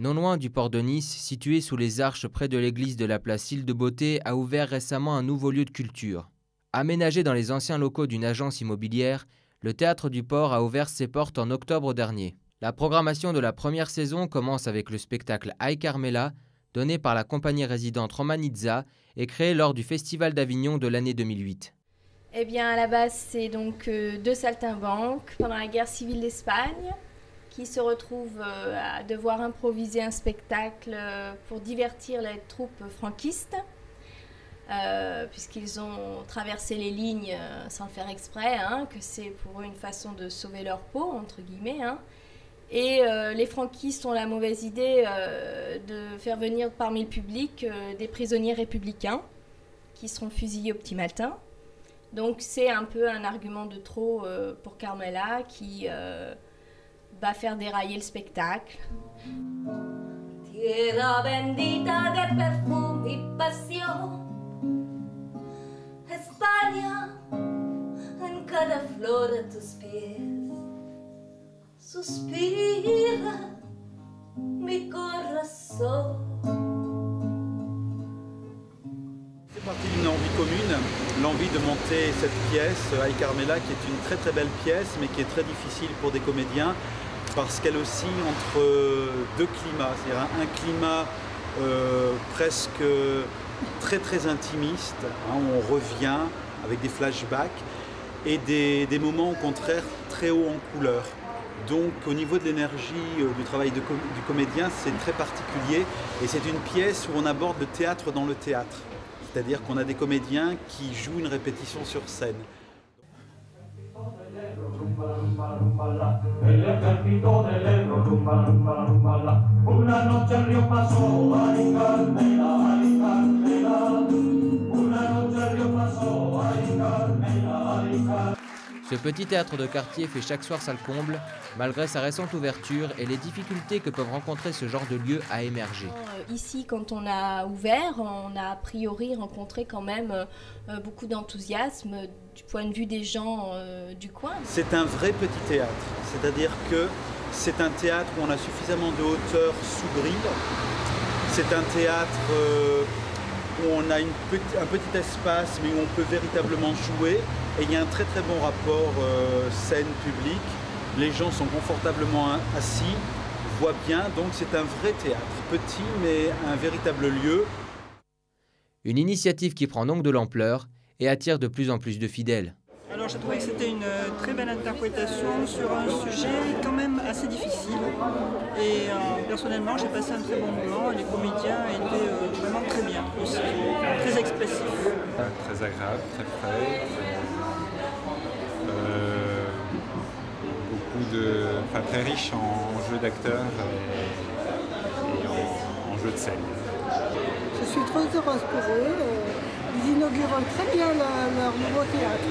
Non loin du port de Nice, situé sous les arches près de l'église de la place Île-de-Beauté, a ouvert récemment un nouveau lieu de culture. Aménagé dans les anciens locaux d'une agence immobilière, le Théâtre du Port a ouvert ses portes en octobre dernier. La programmation de la première saison commence avec le spectacle Ai Carmela, donné par la compagnie résidente Romanizza et créé lors du Festival d'Avignon de l'année 2008. Eh bien, à la base, c'est donc deux saltimbanques pendant la guerre civile d'Espagne qui se retrouvent à devoir improviser un spectacle pour divertir les troupes franquistes, puisqu'ils ont traversé les lignes sans le faire exprès, que c'est pour eux une façon de sauver leur peau, entre guillemets. Et les franquistes ont la mauvaise idée de faire venir parmi le public des prisonniers républicains qui seront fusillés au petit matin. Donc c'est un peu un argument de trop pour Carmela qui va faire dérailler le spectacle. Tierra bendita de perfume y pasión, España, en cada flor de tus pies, suspira mi corazón. C'est parti d'une envie commune, l'envie de monter cette pièce, Ai Carmela, qui est une très très belle pièce, mais qui est très difficile pour des comédiens, parce qu'elle oscille entre deux climats, c'est-à-dire un climat presque très très intimiste, où on revient avec des flashbacks, et des moments au contraire très haut en couleur. Donc au niveau de l'énergie du travail du comédien, c'est très particulier, et c'est une pièce où on aborde le théâtre dans le théâtre. C'est-à-dire qu'on a des comédiens qui jouent une répétition sur scène. Ce petit théâtre de quartier fait chaque soir salle comble, malgré sa récente ouverture et les difficultés que peuvent rencontrer ce genre de lieu à émerger. Ici, quand on a ouvert, on a a priori rencontré quand même beaucoup d'enthousiasme du point de vue des gens du coin. C'est un vrai petit théâtre, c'est-à-dire que c'est un théâtre où on a suffisamment de hauteur sous grille. C'est un théâtre où on a un petit espace, mais où on peut véritablement jouer. Et il y a un très très bon rapport scène-public. Les gens sont confortablement assis, voient bien, donc c'est un vrai théâtre. Petit, mais un véritable lieu. Une initiative qui prend donc de l'ampleur et attire de plus en plus de fidèles. Alors j'ai trouvé que c'était une très belle interprétation sur un sujet quand même assez difficile. Et personnellement, j'ai passé un très bon moment. Les comédiens étaient vraiment très bien aussi, très expressifs. Très agréable, très frais. Très riche en jeu d'acteurs et en jeu de scène. Je suis très heureuse pour eux. Ils inaugurent très bien leur nouveau théâtre.